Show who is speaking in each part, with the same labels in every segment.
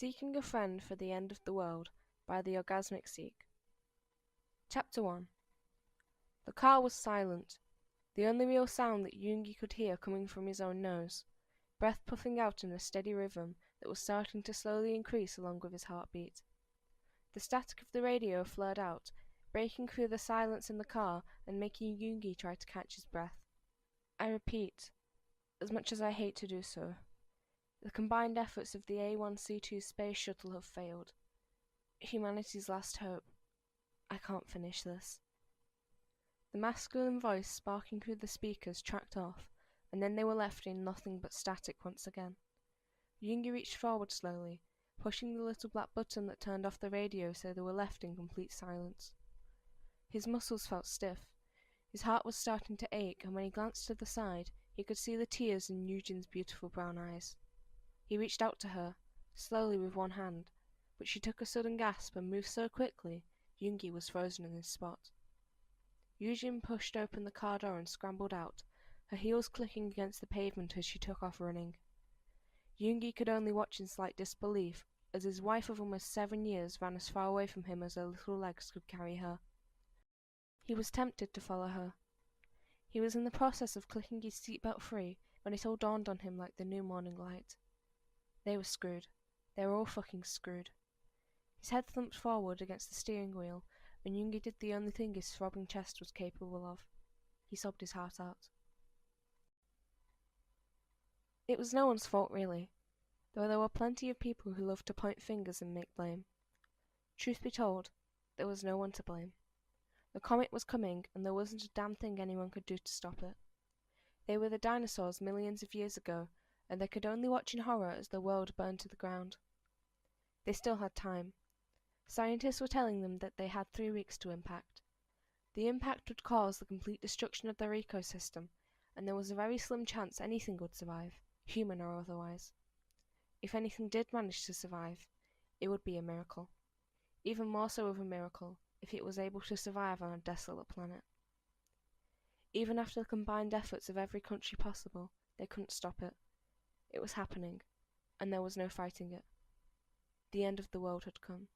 Speaker 1: Seeking a Friend for the End of the World by the Orgasmic Seek. Chapter 1. The car was silent, the only real sound that Yoongi could hear coming from his own nose, breath puffing out in a steady rhythm that was starting to slowly increase along with his heartbeat. The static of the radio flared out, breaking through the silence in the car and making Yoongi try to catch his breath. I repeat, as much as I hate to do so, the combined efforts of the A1C2 space shuttle have failed. Humanity's last hope. I can't finish this. The masculine voice sparking through the speakers tracked off, and then they were left in nothing but static once again. Yoongi reached forward slowly, pushing the little black button that turned off the radio so they were left in complete silence. His muscles felt stiff. His heart was starting to ache, and when he glanced to the side, he could see the tears in Eugene's beautiful brown eyes. He reached out to her, slowly with one hand, but she took a sudden gasp and moved so quickly, Yoongi was frozen in his spot. Eugene pushed open the car door and scrambled out, her heels clicking against the pavement as she took off running. Yoongi could only watch in slight disbelief as his wife of almost 7 years ran as far away from him as her little legs could carry her. He was tempted to follow her. He was in the process of clicking his seatbelt free when it all dawned on him like the new morning light. They were screwed. They were all fucking screwed. His head thumped forward against the steering wheel, and Yoongi did the only thing his throbbing chest was capable of. He sobbed his heart out. It was no one's fault, really, though there were plenty of people who loved to point fingers and make blame. Truth be told, there was no one to blame. The comet was coming, and there wasn't a damn thing anyone could do to stop it. They were the dinosaurs millions of years ago, and they could only watch in horror as the world burned to the ground. They still had time. Scientists were telling them that they had 3 weeks to impact. The impact would cause the complete destruction of their ecosystem, and there was a very slim chance anything would survive, human or otherwise. If anything did manage to survive, it would be a miracle. Even more so of a miracle if it was able to survive on a desolate planet. Even after the combined efforts of every country possible, they couldn't stop it. It was happening, and there was no fighting it. The end of the world had come.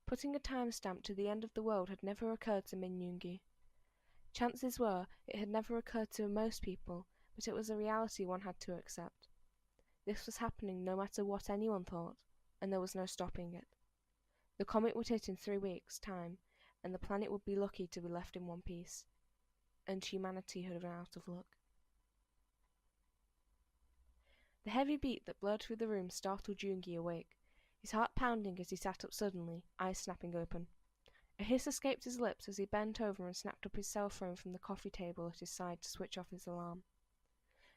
Speaker 1: Putting a timestamp to the end of the world had never occurred to Min Yoongi. Chances were it had never occurred to most people, but it was a reality one had to accept. This was happening no matter what anyone thought, and there was no stopping it. The comet would hit in 3 weeks' time, and the planet would be lucky to be left in one piece. And humanity had run out of luck. The heavy beat that blurred through the room startled Yoongi awake, his heart pounding as he sat up suddenly, eyes snapping open. A hiss escaped his lips as he bent over and snapped up his cell phone from the coffee table at his side to switch off his alarm.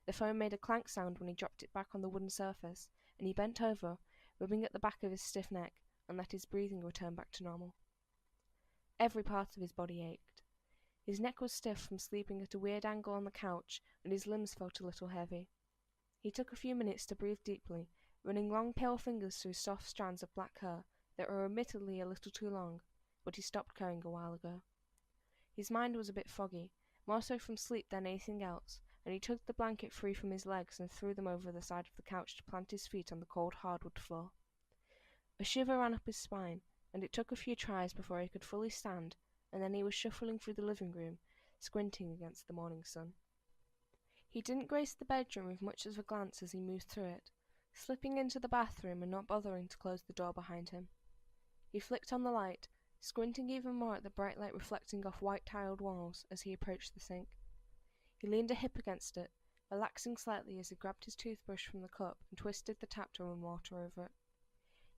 Speaker 1: The phone made a clank sound when he dropped it back on the wooden surface, and he bent over, rubbing at the back of his stiff neck, and let his breathing return back to normal. Every part of his body ached. His neck was stiff from sleeping at a weird angle on the couch, and his limbs felt a little heavy. He took a few minutes to breathe deeply, running long pale fingers through soft strands of black hair that were admittedly a little too long, but he stopped caring a while ago. His mind was a bit foggy, more so from sleep than anything else, and he tugged the blanket free from his legs and threw them over the side of the couch to plant his feet on the cold hardwood floor. A shiver ran up his spine, and it took a few tries before he could fully stand, and then he was shuffling through the living room, squinting against the morning sun. He didn't grace the bedroom with much of a glance as he moved through it, slipping into the bathroom and not bothering to close the door behind him. He flicked on the light, squinting even more at the bright light reflecting off white-tiled walls as he approached the sink. He leaned a hip against it, relaxing slightly as he grabbed his toothbrush from the cup and twisted the tap to run water over it.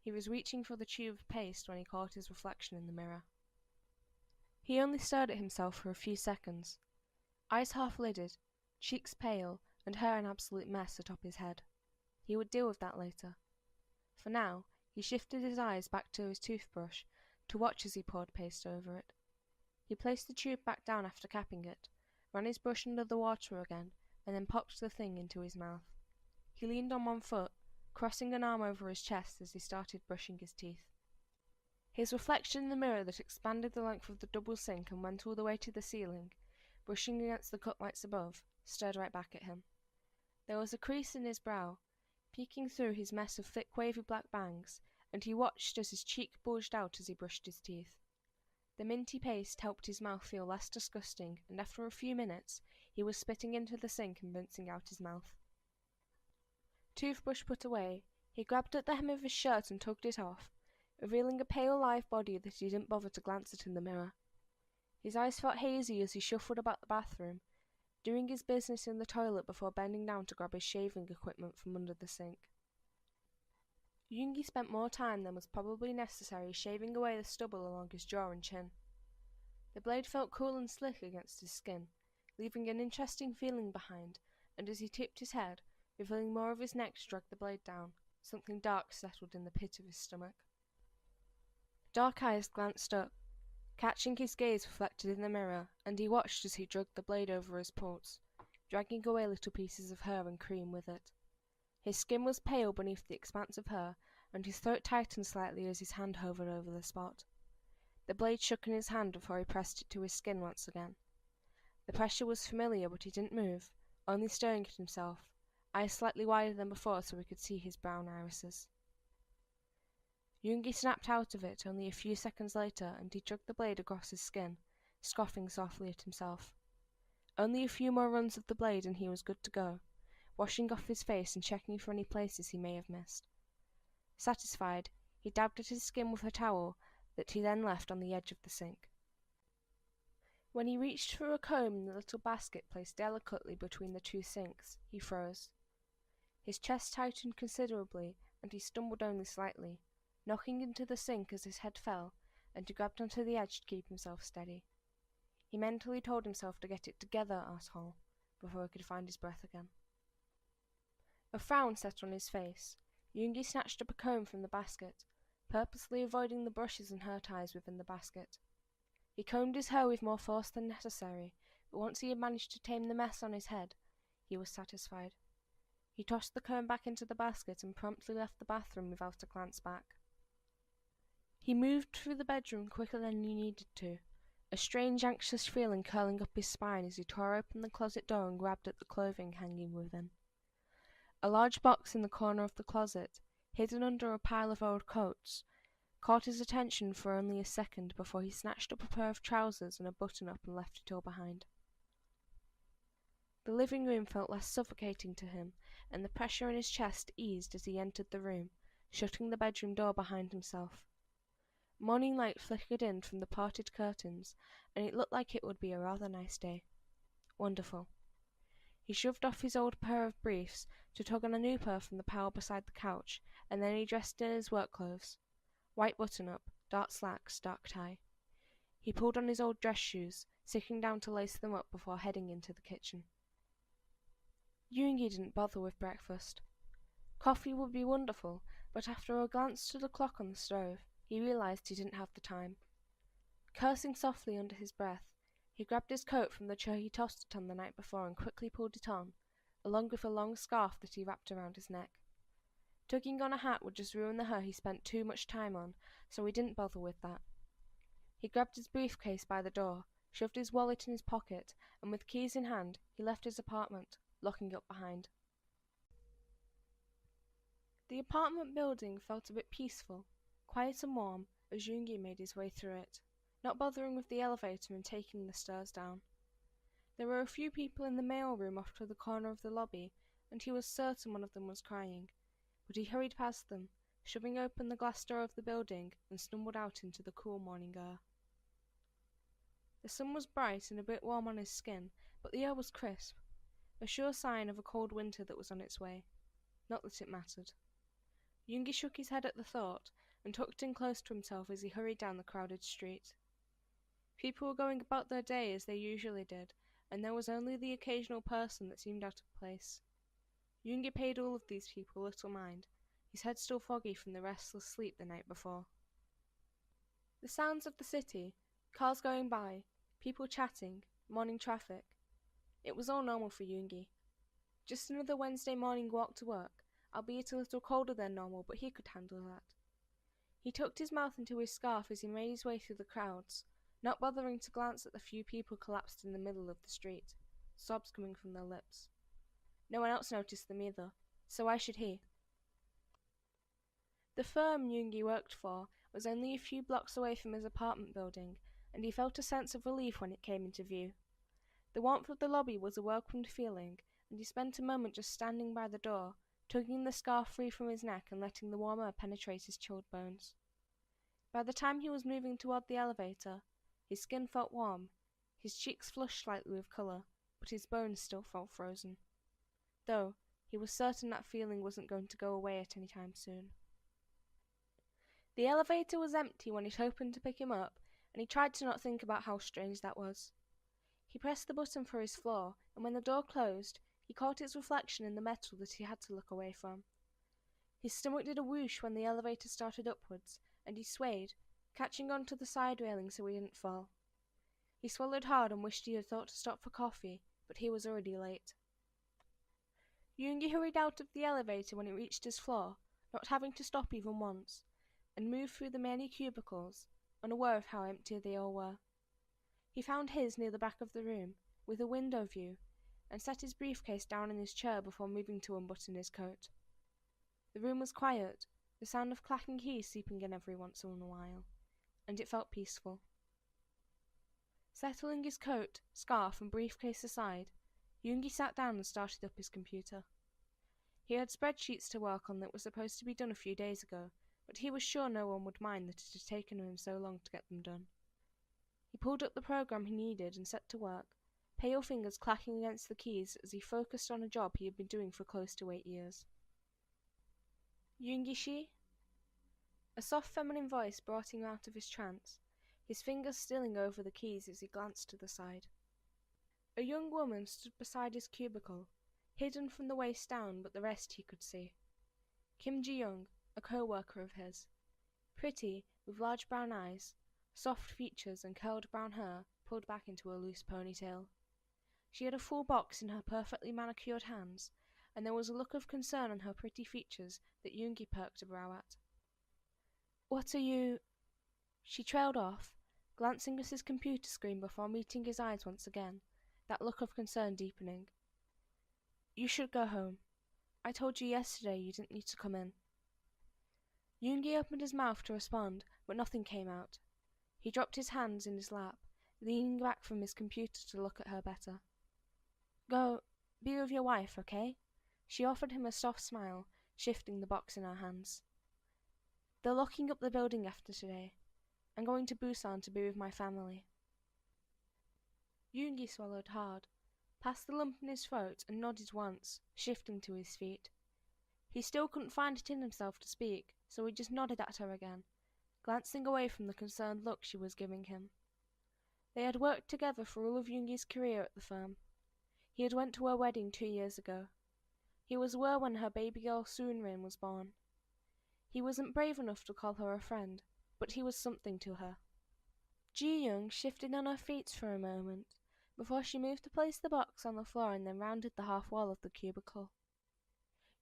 Speaker 1: He was reaching for the tube of paste when he caught his reflection in the mirror. He only stared at himself for a few seconds, eyes half-lidded, cheeks pale, and hair an absolute mess atop his head. He would deal with that later. For now, he shifted his eyes back to his toothbrush to watch as he poured paste over it. He placed the tube back down after capping it, ran his brush under the water again, and then popped the thing into his mouth. He leaned on one foot, crossing an arm over his chest as he started brushing his teeth. His reflection in the mirror that expanded the length of the double sink and went all the way to the ceiling, brushing against the cut lights above, stared right back at him. There was a crease in his brow. peeking through his mess of thick wavy black bangs, and he watched as his cheek bulged out as he brushed his teeth. The minty paste helped his mouth feel less disgusting, and after a few minutes, he was spitting into the sink and rinsing out his mouth. Toothbrush put away, he grabbed at the hem of his shirt and tugged it off, revealing a pale live body that he didn't bother to glance at in the mirror. His eyes felt hazy as he shuffled about the bathroom, doing his business in the toilet before bending down to grab his shaving equipment from under the sink. Yoongi spent more time than was probably necessary shaving away the stubble along his jaw and chin. The blade felt cool and slick against his skin, leaving an interesting feeling behind, and as he tipped his head, revealing more of his neck to drag the blade down, something dark settled in the pit of his stomach. Dark eyes glanced up, catching his gaze reflected in the mirror, and he watched as he dragged the blade over his pulse, dragging away little pieces of hair and cream with it. His skin was pale beneath the expanse of hair, and his throat tightened slightly as his hand hovered over the spot. The blade shook in his hand before he pressed it to his skin once again. The pressure was familiar, but he didn't move, only staring at himself, eyes slightly wider than before so he could see his brown irises. Yoongi snapped out of it only a few seconds later, and he dragged the blade across his skin, scoffing softly at himself. Only a few more runs of the blade and he was good to go, washing off his face and checking for any places he may have missed. Satisfied, he dabbed at his skin with a towel that he then left on the edge of the sink. When he reached for a comb in the little basket placed delicately between the two sinks, he froze. His chest tightened considerably, and he stumbled only slightly, knocking into the sink as his head fell, and he grabbed onto the edge to keep himself steady. He mentally told himself to get it together, asshole, before he could find his breath again. A frown set on his face. Yoongi snatched up a comb from the basket, purposely avoiding the brushes and hair ties within the basket. He combed his hair with more force than necessary, but once he had managed to tame the mess on his head, he was satisfied. He tossed the comb back into the basket and promptly left the bathroom without a glance back. He moved through the bedroom quicker than he needed to, a strange anxious feeling curling up his spine as he tore open the closet door and grabbed at the clothing hanging within. A large box in the corner of the closet, hidden under a pile of old coats, caught his attention for only a second before he snatched up a pair of trousers and a button-up and left it all behind. The living room felt less suffocating to him, and the pressure in his chest eased as he entered the room, shutting the bedroom door behind himself. Morning light flickered in from the parted curtains, and it looked like it would be a rather nice day. Wonderful. He shoved off his old pair of briefs to tug on a new pair from the pile beside the couch, and then he dressed in his work clothes. White button-up, dark slacks, dark tie. He pulled on his old dress shoes, sitting down to lace them up before heading into the kitchen. Yoongi didn't bother with breakfast. Coffee would be wonderful, but after a glance to the clock on the stove, he realized he didn't have the time. Cursing softly under his breath, he grabbed his coat from the chair he tossed it on the night before and quickly pulled it on, along with a long scarf that he wrapped around his neck. Tugging on a hat would just ruin the hair he spent too much time on, so he didn't bother with that. He grabbed his briefcase by the door, shoved his wallet in his pocket, and with keys in hand, he left his apartment, locking it behind. The apartment building felt a bit peaceful, quiet and warm, as Yoongi made his way through it, not bothering with the elevator and taking the stairs down. There were a few people in the mail room off to the corner of the lobby, and he was certain one of them was crying, but he hurried past them, shoving open the glass door of the building, and stumbled out into the cool morning air. The sun was bright and a bit warm on his skin, but the air was crisp, a sure sign of a cold winter that was on its way. Not that it mattered. Yoongi shook his head at the thought, and tucked in close to himself as he hurried down the crowded street. People were going about their day as they usually did, and there was only the occasional person that seemed out of place. Yoongi paid all of these people little mind, his head still foggy from the restless sleep the night before. The sounds of the city, cars going by, people chatting, morning traffic. It was all normal for Yoongi. Just another Wednesday morning walk to work, albeit a little colder than normal, but he could handle that. He tucked his mouth into his scarf as he made his way through the crowds, not bothering to glance at the few people collapsed in the middle of the street, sobs coming from their lips. No one else noticed them either, so why should he? The firm Yoongi worked for was only a few blocks away from his apartment building, and he felt a sense of relief when it came into view. The warmth of the lobby was a welcomed feeling, and he spent a moment just standing by the door, tugging the scarf free from his neck and letting the warm air penetrate his chilled bones. By the time he was moving toward the elevator, his skin felt warm, his cheeks flushed slightly with color, but his bones still felt frozen. Though, he was certain that feeling wasn't going to go away at any time soon. The elevator was empty when it opened to pick him up, and he tried to not think about how strange that was. He pressed the button for his floor, and when the door closed, he caught its reflection in the metal that he had to look away from. His stomach did a whoosh when the elevator started upwards, and he swayed, catching onto the side railing so he didn't fall. He swallowed hard and wished he had thought to stop for coffee, but he was already late. Yoongi hurried out of the elevator when it reached his floor, not having to stop even once, and moved through the many cubicles, unaware of how empty they all were. He found his near the back of the room, with a window view, and set his briefcase down in his chair before moving to unbutton his coat. The room was quiet, the sound of clacking keys seeping in every once in a while, and it felt peaceful. Settling his coat, scarf, and briefcase aside, Yoongi sat down and started up his computer. He had spreadsheets to work on that were supposed to be done a few days ago, but he was sure no one would mind that it had taken him so long to get them done. He pulled up the program he needed and set to work, pale fingers clacking against the keys as he focused on a job he had been doing for close to 8 years. Yoongi-shi? A soft feminine voice brought him out of his trance, his fingers stilling over the keys as he glanced to the side. A young woman stood beside his cubicle, hidden from the waist down, but the rest he could see. Kim Ji-young, a co-worker of his. Pretty, with large brown eyes, soft features and curled brown hair pulled back into a loose ponytail. She had a full box in her perfectly manicured hands, and there was a look of concern on her pretty features that Yoongi perked a brow at. "What are you—" She trailed off, glancing at his computer screen before meeting his eyes once again, that look of concern deepening. "You should go home. I told you yesterday you didn't need to come in." Yoongi opened his mouth to respond, but nothing came out. He dropped his hands in his lap, leaning back from his computer to look at her better. "Go, be with your wife, okay?" She offered him a soft smile, shifting the box in her hands. "They're locking up the building after today. I'm going to Busan to be with my family." Yoongi swallowed hard, passed the lump in his throat and nodded once, shifting to his feet. He still couldn't find it in himself to speak, so he just nodded at her again, glancing away from the concerned look she was giving him. They had worked together for all of Yoongi's career at the firm. He had went to her wedding 2 years ago. He was aware when her baby girl Soonrin was born. He wasn't brave enough to call her a friend, but he was something to her. Ji-young shifted on her feet for a moment, before she moved to place the box on the floor and then rounded the half wall of the cubicle.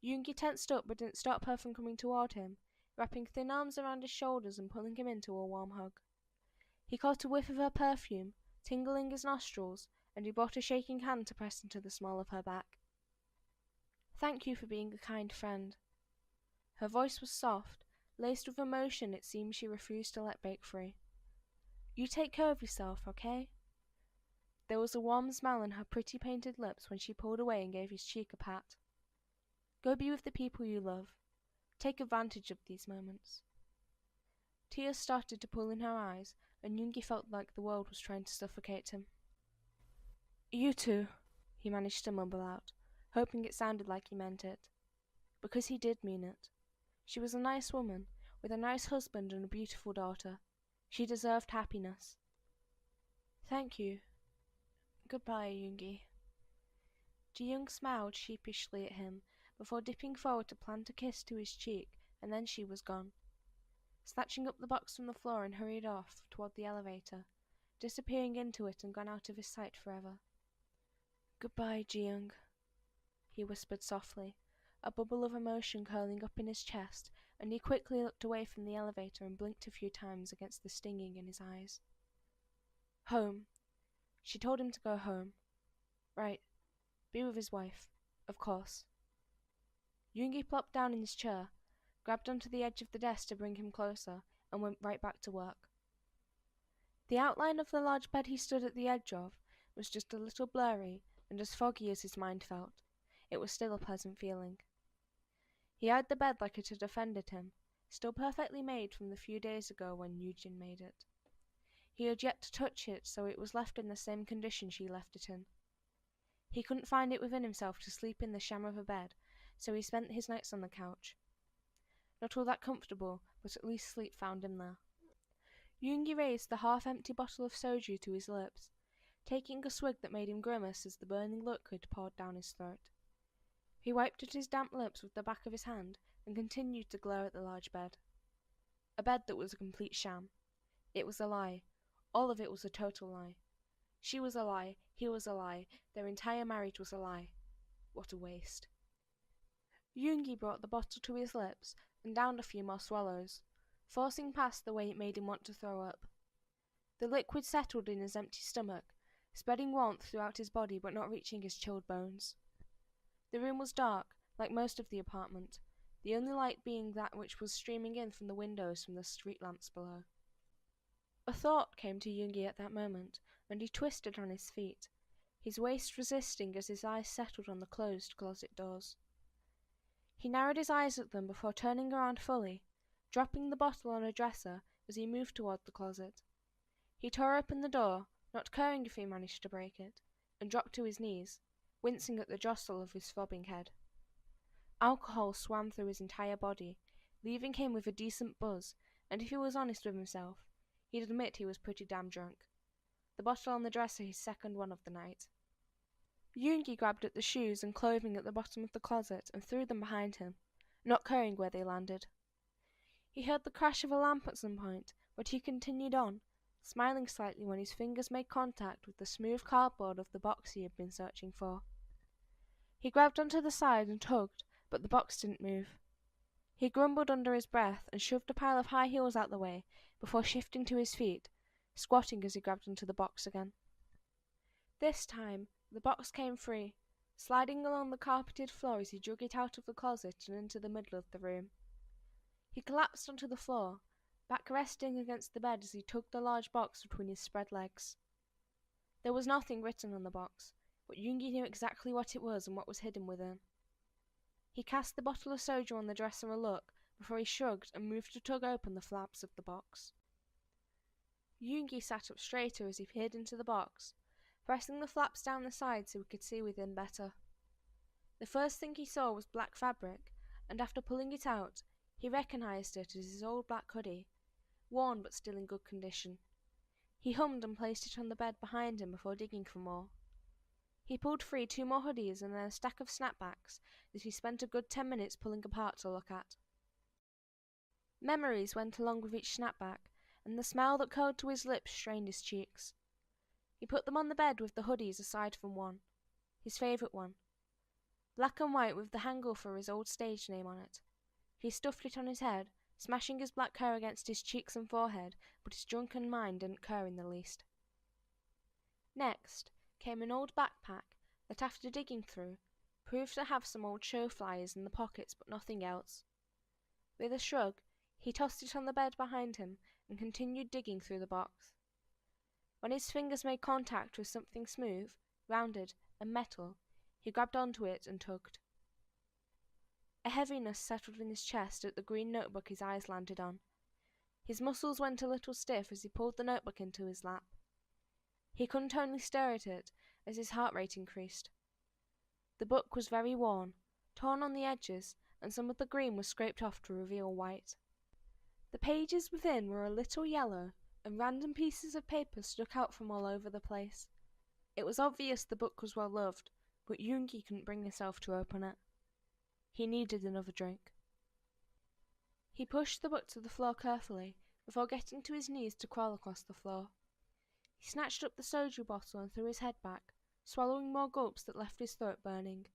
Speaker 1: Yoongi tensed up but didn't stop her from coming toward him, wrapping thin arms around his shoulders and pulling him into a warm hug. He caught a whiff of her perfume, tingling his nostrils, and he brought a shaking hand to press into the small of her back. "Thank you for being a kind friend." Her voice was soft, laced with emotion it seemed she refused to let break free. "You take care of yourself, okay?" There was a warm smile on her pretty painted lips when she pulled away and gave his cheek a pat. "Go be with the people you love. Take advantage of these moments." Tears started to pool in her eyes, and Yoongi felt like the world was trying to suffocate him. "You too," he managed to mumble out, hoping it sounded like he meant it. Because he did mean it. She was a nice woman, with a nice husband and a beautiful daughter. She deserved happiness. "Thank you. Goodbye, Yoongi." Ji-young smiled sheepishly at him, before dipping forward to plant a kiss to his cheek, and then she was gone. Snatching up the box from the floor and hurried off toward the elevator, disappearing into it and gone out of his sight forever. "Goodbye, Ji-young," he whispered softly, a bubble of emotion curling up in his chest, and he quickly looked away from the elevator and blinked a few times against the stinging in his eyes. Home. She told him to go home. Right. Be with his wife. Of course. Yoongi plopped down in his chair, grabbed onto the edge of the desk to bring him closer, and went right back to work. The outline of the large bed he stood at the edge of was just a little blurry and as foggy as his mind felt. It was still a pleasant feeling. He eyed the bed like it had offended him, still perfectly made from the few days ago when Yujin made it. He had yet to touch it, so it was left in the same condition she left it in. He couldn't find it within himself to sleep in the sham of a bed, so he spent his nights on the couch. Not all that comfortable, but at least sleep found him there. Yoongi raised the half-empty bottle of soju to his lips, taking a swig that made him grimace as the burning liquid poured down his throat. He wiped at his damp lips with the back of his hand and continued to glare at the large bed. A bed that was a complete sham. It was a lie. All of it was a total lie. She was a lie, he was a lie, their entire marriage was a lie. What a waste. Yoongi brought the bottle to his lips and downed a few more swallows, forcing past the way it made him want to throw up. The liquid settled in his empty stomach, spreading warmth throughout his body but not reaching his chilled bones. The room was dark, like most of the apartment, the only light being that which was streaming in from the windows from the street lamps below. A thought came to Yoongi at that moment, and he twisted on his feet, his waist resisting as his eyes settled on the closed closet doors. He narrowed his eyes at them before turning around fully, dropping the bottle on a dresser as he moved toward the closet. He tore open the door, not caring if he managed to break it, and dropped to his knees, wincing at the jostle of his throbbing head. Alcohol swam through his entire body, leaving him with a decent buzz, and if he was honest with himself, he'd admit he was pretty damn drunk. The bottle on the dresser his second one of the night. Yoongi grabbed at the shoes and clothing at the bottom of the closet and threw them behind him, not caring where they landed. He heard the crash of a lamp at some point, but he continued on, smiling slightly when his fingers made contact with the smooth cardboard of the box he had been searching for. He grabbed onto the side and tugged, but the box didn't move. He grumbled under his breath and shoved a pile of high heels out the way before shifting to his feet, squatting as he grabbed onto the box again. This time, the box came free, sliding along the carpeted floor as he drug it out of the closet and into the middle of the room. He collapsed onto the floor, back resting against the bed as he tugged the large box between his spread legs. There was nothing written on the box, but Yoongi knew exactly what it was and what was hidden within. He cast the bottle of soju on the dresser a look before he shrugged and moved to tug open the flaps of the box. Yoongi sat up straighter as he peered into the box, pressing the flaps down the side so he could see within better. The first thing he saw was black fabric, and after pulling it out, he recognized it as his old black hoodie, worn but still in good condition. He hummed and placed it on the bed behind him before digging for more. He pulled free 2 more hoodies and then a stack of snapbacks that he spent a good 10 minutes pulling apart to look at. Memories went along with each snapback, and the smile that curled to his lips strained his cheeks. He put them on the bed with the hoodies aside from one, his favourite one, black and white with the handle for his old stage name on it. He stuffed it on his head, smashing his black hair against his cheeks and forehead, but his drunken mind didn't care in the least. Next came an old backpack that, after digging through, proved to have some old show flyers in the pockets but nothing else. With a shrug, he tossed it on the bed behind him and continued digging through the box. When his fingers made contact with something smooth, rounded, and metal, he grabbed onto it and tugged. A heaviness settled in his chest at the green notebook his eyes landed on. His muscles went a little stiff as he pulled the notebook into his lap. He couldn't only stare at it as his heart rate increased. The book was very worn, torn on the edges, and some of the green was scraped off to reveal white. The pages within were a little yellow, and random pieces of paper stuck out from all over the place. It was obvious the book was well loved, but Yoongi couldn't bring himself to open it. He needed another drink. He pushed the book to the floor carefully, before getting to his knees to crawl across the floor. He snatched up the soju bottle and threw his head back, swallowing more gulps that left his throat burning.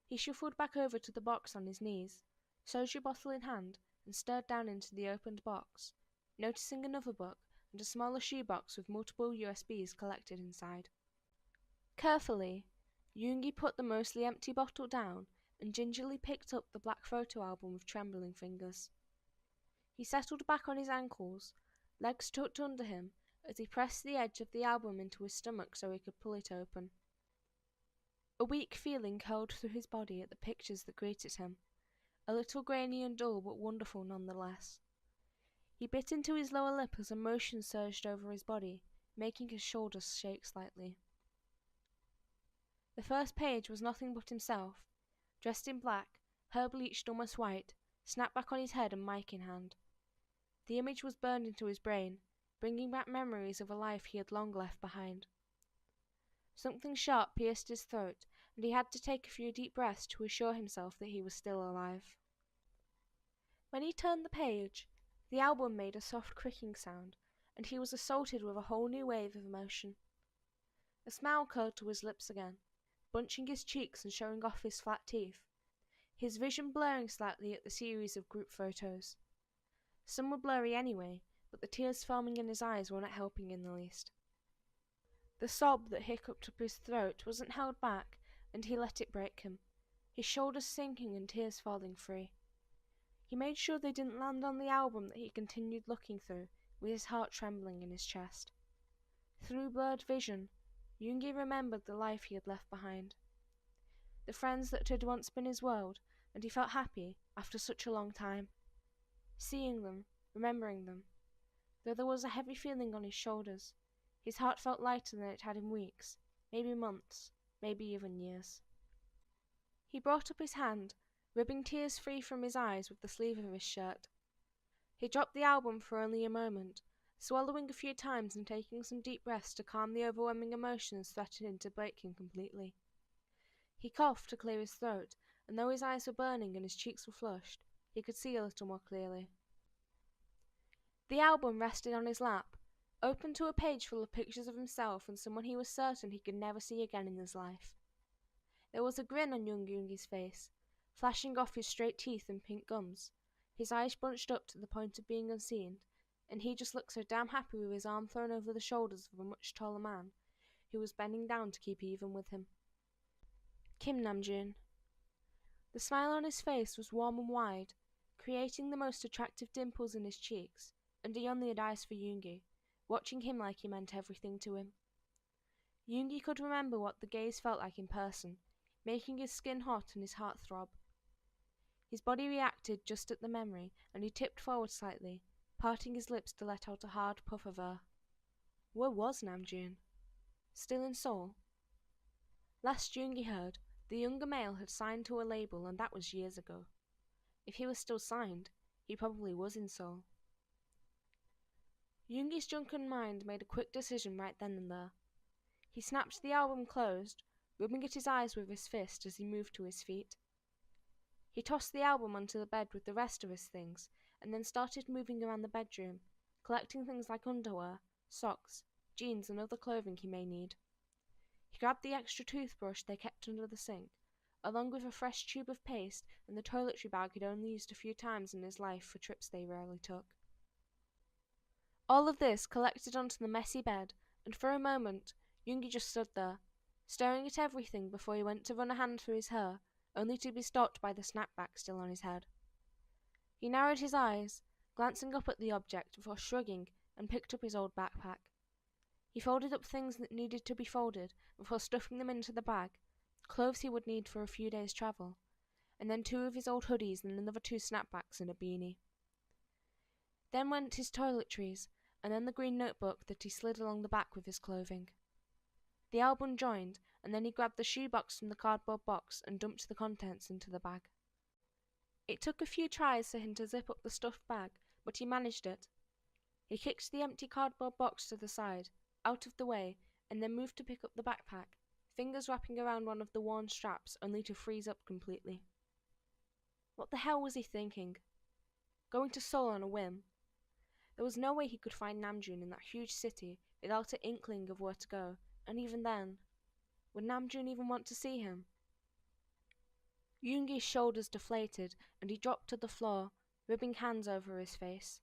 Speaker 1: He shuffled back over to the box on his knees, soju bottle in hand, and stared down into the opened box, noticing another book and a smaller shoebox with multiple USBs collected inside. Carefully, Yoongi put the mostly empty bottle down and gingerly picked up the black photo album with trembling fingers. He settled back on his ankles, legs tucked under him, as he pressed the edge of the album into his stomach so he could pull it open. A weak feeling curled through his body at the pictures that greeted him, a little grainy and dull but wonderful nonetheless. He bit into his lower lip as emotion surged over his body, making his shoulders shake slightly. The first page was nothing but himself, dressed in black, hair bleached almost white, snapback on his head and mic in hand. The image was burned into his brain, bringing back memories of a life he had long left behind. Something sharp pierced his throat, and he had to take a few deep breaths to assure himself that he was still alive. When he turned the page, the album made a soft creaking sound, and he was assaulted with a whole new wave of emotion. A smile curled to his lips again, bunching his cheeks and showing off his flat teeth, his vision blurring slightly at the series of group photos. Some were blurry anyway, but the tears foaming in his eyes were not helping in the least. The sob that hiccuped up his throat wasn't held back, and he let it break him, his shoulders sinking and tears falling free. He made sure they didn't land on the album that he continued looking through, with his heart trembling in his chest. Through blurred vision, Yoongi remembered the life he had left behind, the friends that had once been his world, and he felt happy after such a long time. Seeing them, remembering them. Though there was a heavy feeling on his shoulders, his heart felt lighter than it had in weeks, maybe months, maybe even years. He brought up his hand, rubbing tears free from his eyes with the sleeve of his shirt. He dropped the album for only a moment, swallowing a few times and taking some deep breaths to calm the overwhelming emotions threatening to break him completely. He coughed to clear his throat, and though his eyes were burning and his cheeks were flushed, he could see a little more clearly. The album rested on his lap, open to a page full of pictures of himself and someone he was certain he could never see again in his life. There was a grin on young Yoongi's face, flashing off his straight teeth and pink gums, his eyes bunched up to the point of being unseen, and he just looked so damn happy with his arm thrown over the shoulders of a much taller man, who was bending down to keep even with him. Kim Namjoon. The smile on his face was warm and wide, creating the most attractive dimples in his cheeks, and he only had eyes for Yoongi, watching him like he meant everything to him. Yoongi could remember what the gaze felt like in person, making his skin hot and his heart throb. His body reacted just at the memory, and he tipped forward slightly, parting his lips to let out a hard puff of air. Where was Namjoon? Still in Seoul? Last Yoongi heard, the younger male had signed to a label, and that was years ago. If he was still signed, he probably was in Seoul. Yoongi's drunken mind made a quick decision right then and there. He snapped the album closed, rubbing at his eyes with his fist as he moved to his feet. He tossed the album onto the bed with the rest of his things, and then started moving around the bedroom, collecting things like underwear, socks, jeans, and other clothing he may need. He grabbed the extra toothbrush they kept under the sink, along with a fresh tube of paste and the toiletry bag he'd only used a few times in his life for trips they rarely took. All of this collected onto the messy bed, and for a moment, Yoongi just stood there, staring at everything before he went to run a hand through his hair, only to be stopped by the snapback still on his head. He narrowed his eyes, glancing up at the object before shrugging, and picked up his old backpack. He folded up things that needed to be folded before stuffing them into the bag, clothes he would need for a few days' travel, and then 2 of his old hoodies and another 2 snapbacks and a beanie. Then went his toiletries, and then the green notebook that he slid along the back with his clothing. The album joined, and then he grabbed the shoebox from the cardboard box and dumped the contents into the bag. It took a few tries for him to zip up the stuffed bag, but he managed it. He kicked the empty cardboard box to the side, out of the way, and then moved to pick up the backpack, fingers wrapping around one of the worn straps only to freeze up completely. What the hell was he thinking? Going to Seoul on a whim? There was no way he could find Namjoon in that huge city without an inkling of where to go, and even then, would Namjoon even want to see him? Yoongi's shoulders deflated, and he dropped to the floor, rubbing hands over his face.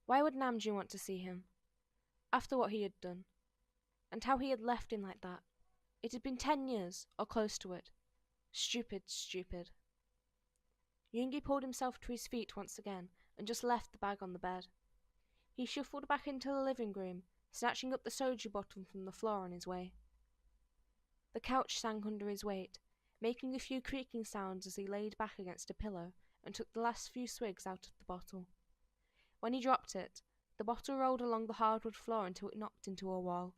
Speaker 1: Why would Namjoon want to see him? After what he had done, and how he had left him like that. It had been 10 years, or close to it. Stupid, stupid. Yoongi pulled himself to his feet once again and just left the bag on the bed. He shuffled back into the living room, snatching up the soju bottle from the floor on his way. The couch sank under his weight, making a few creaking sounds as he laid back against a pillow and took the last few swigs out of the bottle. When he dropped it, the bottle rolled along the hardwood floor until it knocked into a wall.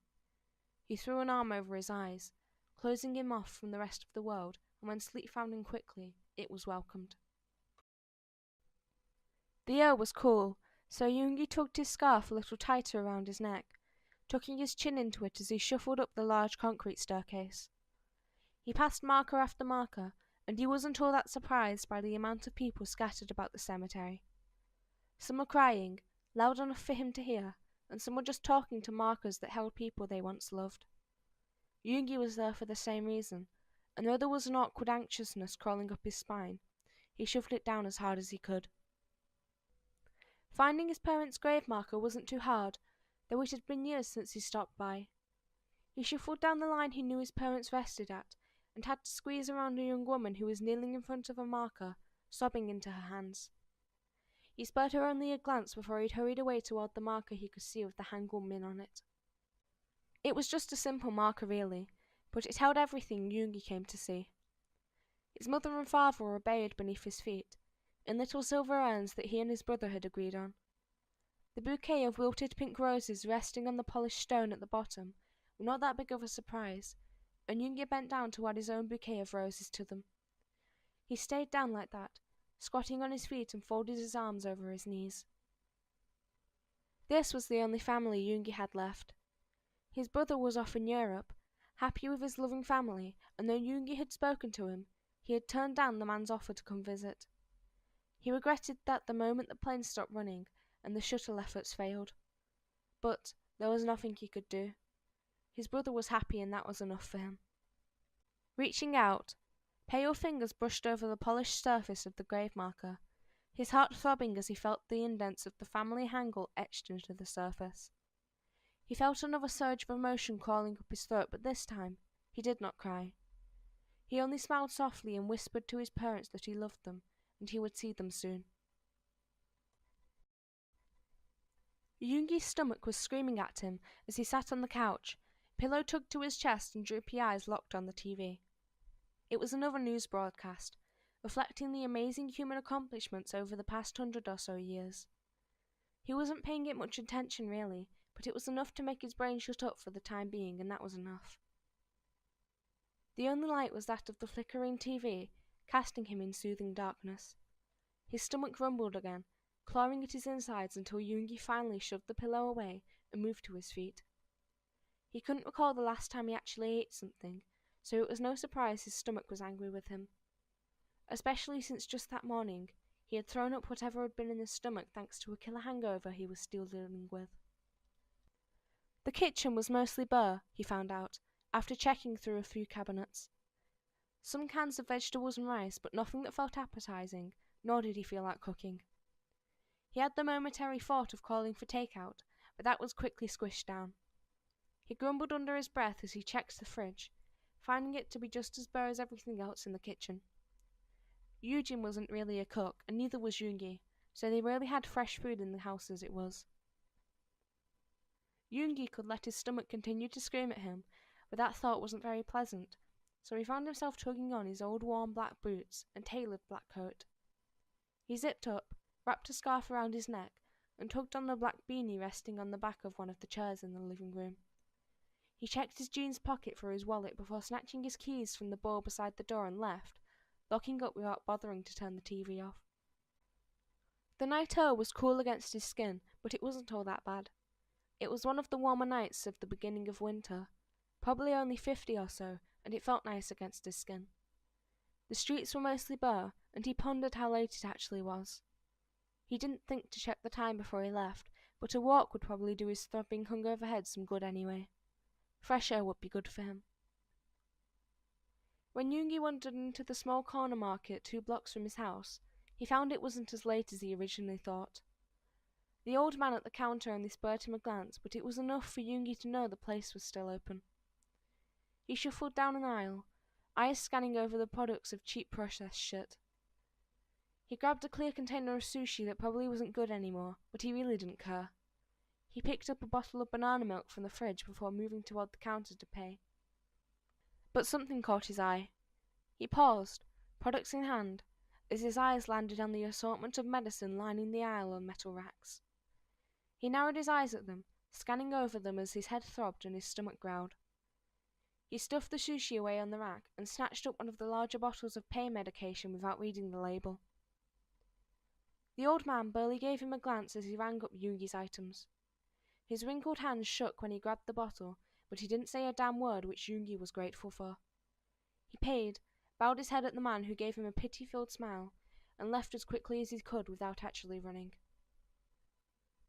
Speaker 1: He threw an arm over his eyes, closing him off from the rest of the world, and when sleep found him quickly, it was welcomed. The air was cool, so Yoongi tugged his scarf a little tighter around his neck, tucking his chin into it as he shuffled up the large concrete staircase. He passed marker after marker, and he wasn't all that surprised by the amount of people scattered about the cemetery. Some were crying, loud enough for him to hear, and some were just talking to markers that held people they once loved. Yoongi was there for the same reason, and though there was an awkward anxiousness crawling up his spine, he shoved it down as hard as he could. Finding his parents' grave marker wasn't too hard, though it had been years since he stopped by. He shuffled down the line he knew his parents rested at, and had to squeeze around a young woman who was kneeling in front of a marker, sobbing into her hands. He spared her only a glance before he'd hurried away toward the marker he could see with the Hangul Min on it. It was just a simple marker really, but it held everything Yoongi came to see. His mother and father were buried beneath his feet, in little silver urns that he and his brother had agreed on. The bouquet of wilted pink roses resting on the polished stone at the bottom were not that big of a surprise, and Yoongi bent down to add his own bouquet of roses to them. He stayed down like that, squatting on his feet and folded his arms over his knees. This was the only family Yoongi had left. His brother was off in Europe, happy with his loving family, and though Yoongi had spoken to him, he had turned down the man's offer to come visit. He regretted that the moment the plane stopped running and the shuttle efforts failed. But there was nothing he could do. His brother was happy and that was enough for him. Reaching out, pale fingers brushed over the polished surface of the grave marker, his heart throbbing as he felt the indents of the family hangul etched into the surface. He felt another surge of emotion crawling up his throat, but this time he did not cry. He only smiled softly and whispered to his parents that he loved them, and he would see them soon. Yoongi's stomach was screaming at him as he sat on the couch, pillow tugged to his chest and droopy eyes locked on the TV. It was another news broadcast, reflecting the amazing human accomplishments over the past 100 or so years. He wasn't paying it much attention really, but it was enough to make his brain shut up for the time being, and that was enough. The only light was that of the flickering TV, casting him in soothing darkness. His stomach rumbled again, clawing at his insides until Yoongi finally shoved the pillow away and moved to his feet. He couldn't recall the last time he actually ate something, so it was no surprise his stomach was angry with him. Especially since just that morning, he had thrown up whatever had been in his stomach thanks to a killer hangover he was still dealing with. The kitchen was mostly bare, he found out, after checking through a few cabinets. Some cans of vegetables and rice, but nothing that felt appetizing, nor did he feel like cooking. He had the momentary thought of calling for takeout, but that was quickly squished down. He grumbled under his breath as he checked the fridge, finding it to be just as bare as everything else in the kitchen. Eugene wasn't really a cook, and neither was Yoongi, so they rarely had fresh food in the house as it was. Yoongi could let his stomach continue to scream at him, but that thought wasn't very pleasant, so he found himself tugging on his old warm black boots and tailored black coat. He zipped up, wrapped a scarf around his neck, and tugged on the black beanie resting on the back of one of the chairs in the living room. He checked his jeans pocket for his wallet before snatching his keys from the bowl beside the door and left, locking up without bothering to turn the TV off. The night air was cool against his skin, but it wasn't all that bad. It was one of the warmer nights of the beginning of winter, probably only 50 or so, and it felt nice against his skin. The streets were mostly bare, and he pondered how late it actually was. He didn't think to check the time before he left, but a walk would probably do his throbbing hungover head some good anyway. Fresh air would be good for him. When Yoongi wandered into the small corner market 2 blocks from his house, he found it wasn't as late as he originally thought. The old man at the counter only spared him a glance, but it was enough for Yoongi to know the place was still open. He shuffled down an aisle, eyes scanning over the products of cheap processed shit. He grabbed a clear container of sushi that probably wasn't good anymore, but he really didn't care. He picked up a bottle of banana milk from the fridge before moving toward the counter to pay. But something caught his eye. He paused, products in hand, as his eyes landed on the assortment of medicine lining the aisle on metal racks. He narrowed his eyes at them, scanning over them as his head throbbed and his stomach growled. He stuffed the sushi away on the rack and snatched up one of the larger bottles of pain medication without reading the label. The old man barely gave him a glance as he rang up Yoongi's items. His wrinkled hands shook when he grabbed the bottle, but he didn't say a damn word, which Yoongi was grateful for. He paid, bowed his head at the man who gave him a pity-filled smile, and left as quickly as he could without actually running.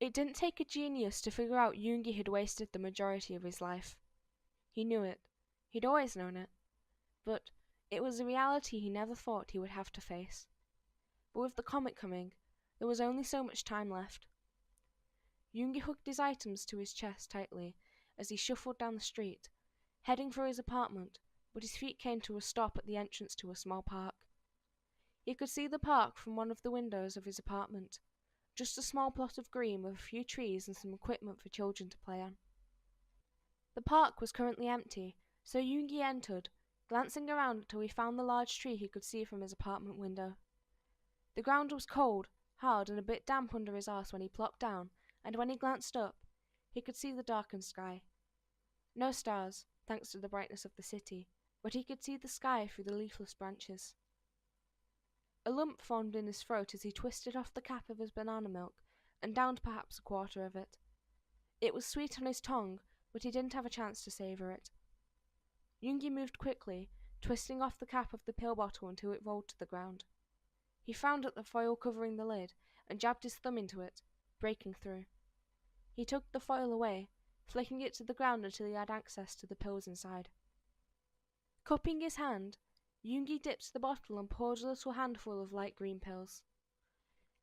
Speaker 1: It didn't take a genius to figure out Yoongi had wasted the majority of his life. He knew it. He'd always known it. But it was a reality he never thought he would have to face. But with the comet coming, there was only so much time left. Yoongi hugged his items to his chest tightly as he shuffled down the street, heading for his apartment, but his feet came to a stop at the entrance to a small park. He could see the park from one of the windows of his apartment, just a small plot of green with a few trees and some equipment for children to play on. The park was currently empty, so Yoongi entered, glancing around until he found the large tree he could see from his apartment window. The ground was cold, hard, and a bit damp under his arse when he plopped down, and when he glanced up, he could see the darkened sky. No stars, thanks to the brightness of the city, but he could see the sky through the leafless branches. A lump formed in his throat as he twisted off the cap of his banana milk and downed perhaps a quarter of it. It was sweet on his tongue, but he didn't have a chance to savour it. Yoongi moved quickly, twisting off the cap of the pill bottle until it rolled to the ground. He frowned at the foil covering the lid and jabbed his thumb into it, breaking through. He took the foil away, flicking it to the ground until he had access to the pills inside. Cupping his hand, Yoongi dipped the bottle and poured a little handful of light green pills.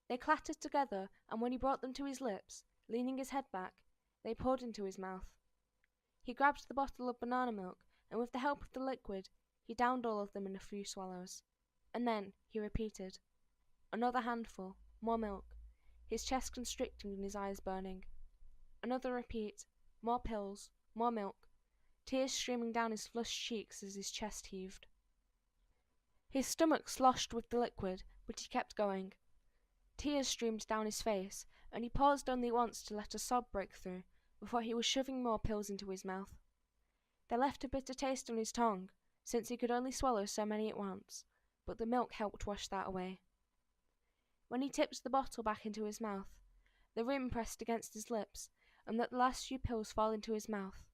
Speaker 1: They clattered together, and when he brought them to his lips, leaning his head back, they poured into his mouth. He grabbed the bottle of banana milk, and with the help of the liquid, he downed all of them in a few swallows. And then he repeated. Another handful, more milk, his chest constricting and his eyes burning. Another repeat, more pills, more milk, tears streaming down his flushed cheeks as his chest heaved. His stomach sloshed with the liquid, but he kept going. Tears streamed down his face, and he paused only once to let a sob break through, before he was shoving more pills into his mouth. They left a bitter taste on his tongue, since he could only swallow so many at once, but the milk helped wash that away. When he tipped the bottle back into his mouth, the rim pressed against his lips, and let the last few pills fall into his mouth.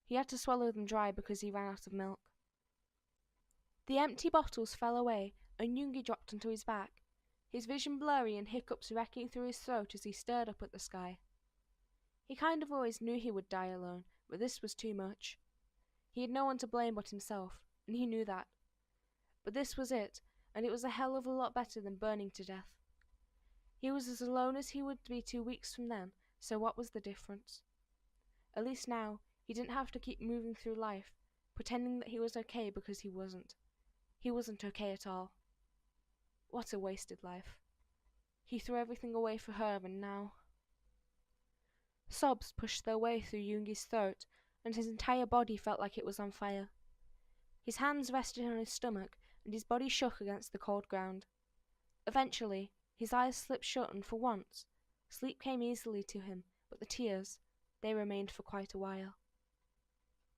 Speaker 1: He had to swallow them dry because he ran out of milk. The empty bottles fell away, and Yoongi dropped onto his back, his vision blurry and hiccups wrecking through his throat as he stared up at the sky. He kind of always knew he would die alone, but this was too much. He had no one to blame but himself, and he knew that. But this was it, and it was a hell of a lot better than burning to death. He was as alone as he would be 2 weeks from then, so what was the difference? At least now, he didn't have to keep moving through life, pretending that he was okay because he wasn't. He wasn't okay at all. What a wasted life. He threw everything away for her, and now... Sobs pushed their way through Yoongi's throat, and his entire body felt like it was on fire. His hands rested on his stomach, and his body shook against the cold ground. Eventually, his eyes slipped shut, and for once, sleep came easily to him, but the tears, they remained for quite a while.